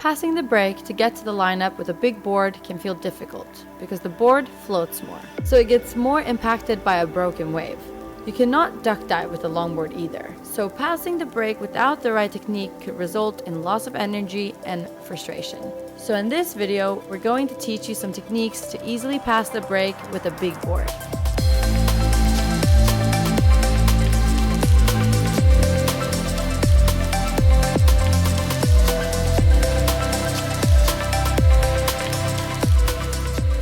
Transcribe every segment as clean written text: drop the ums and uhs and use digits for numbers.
Passing the brake to get to the lineup with a big board can feel difficult because the board floats more, so it gets more impacted by a broken wave. You cannot duck dive with a longboard either, so passing the brake without the right technique could result in loss of energy and frustration. So in this video, we're going to teach you some techniques to easily pass the brake with a big board.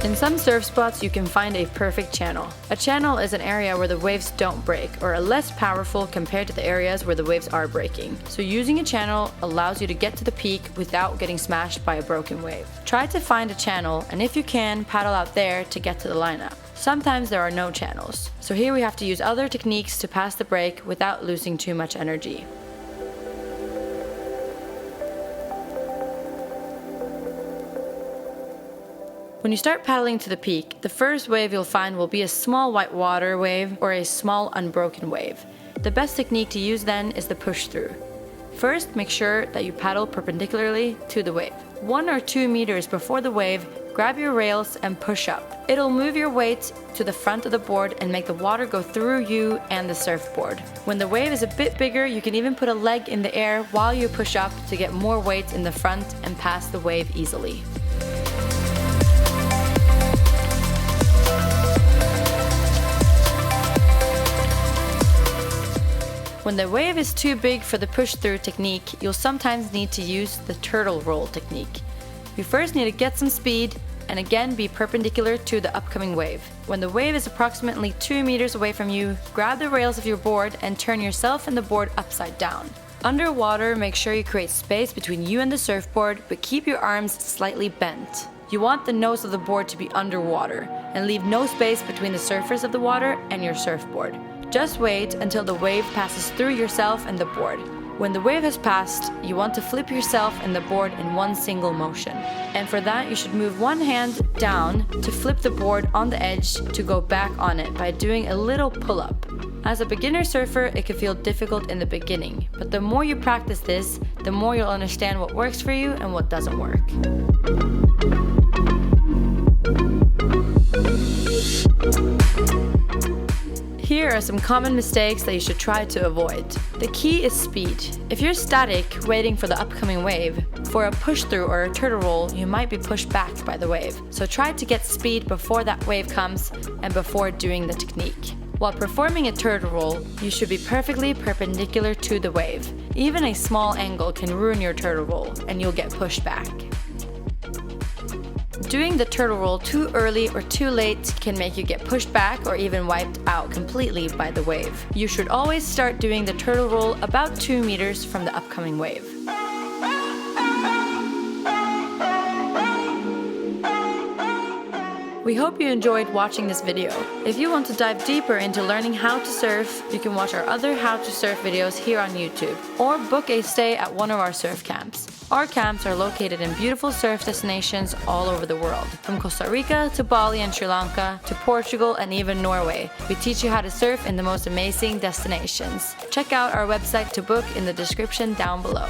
In some surf spots, you can find a perfect channel. A channel is an area where the waves don't break or are less powerful compared to the areas where the waves are breaking. So using a channel allows you to get to the peak without getting smashed by a broken wave. Try to find a channel, and if you can, paddle out there to get to the lineup. Sometimes there are no channels, so here we have to use other techniques to pass the brake without losing too much energy. When you start paddling to the peak, the first wave you'll find will be a small white water wave or a small unbroken wave. The best technique to use then is the push through. First, make sure that you paddle perpendicularly to the wave. 1 or 2 meters before the wave, grab your rails and push up. It'll move your weight to the front of the board and make the water go through you and the surfboard. When the wave is a bit bigger, you can even put a leg in the air while you push up to get more weight in the front and pass the wave easily. When the wave is too big for the push-through technique, you'll sometimes need to use the turtle roll technique. You first need to get some speed and again be perpendicular to the upcoming wave. When the wave is approximately 2 meters away from you, grab the rails of your board and turn yourself and the board upside down. Underwater, make sure you create space between you and the surfboard, but keep your arms slightly bent. You want the nose of the board to be underwater and leave no space between the surface of the water and your surfboard. Just wait until the wave passes through yourself and the board. When the wave has passed, you want to flip yourself and the board in one single motion. And for that, you should move one hand down to flip the board on the edge to go back on it by doing a little pull-up. As a beginner surfer, it can feel difficult in the beginning, but the more you practice this, the more you'll understand what works for you and what doesn't work. Here are some common mistakes that you should try to avoid. The key is speed. If you're static, waiting for the upcoming wave, for a push-through or a turtle roll, you might be pushed back by the wave. So try to get speed before that wave comes and before doing the technique. While performing a turtle roll, you should be perfectly perpendicular to the wave. Even a small angle can ruin your turtle roll and you'll get pushed back. Doing the turtle roll too early or too late can make you get pushed back or even wiped out completely by the wave. You should always start doing the turtle roll about 2 meters from the upcoming wave. We hope you enjoyed watching this video. If you want to dive deeper into learning how to surf, you can watch our other How to Surf videos here on YouTube, or book a stay at one of our surf camps. Our camps are located in beautiful surf destinations all over the world, from Costa Rica to Bali and Sri Lanka to Portugal and even Norway. We teach you how to surf in the most amazing destinations. Check out our website to book in the description down below.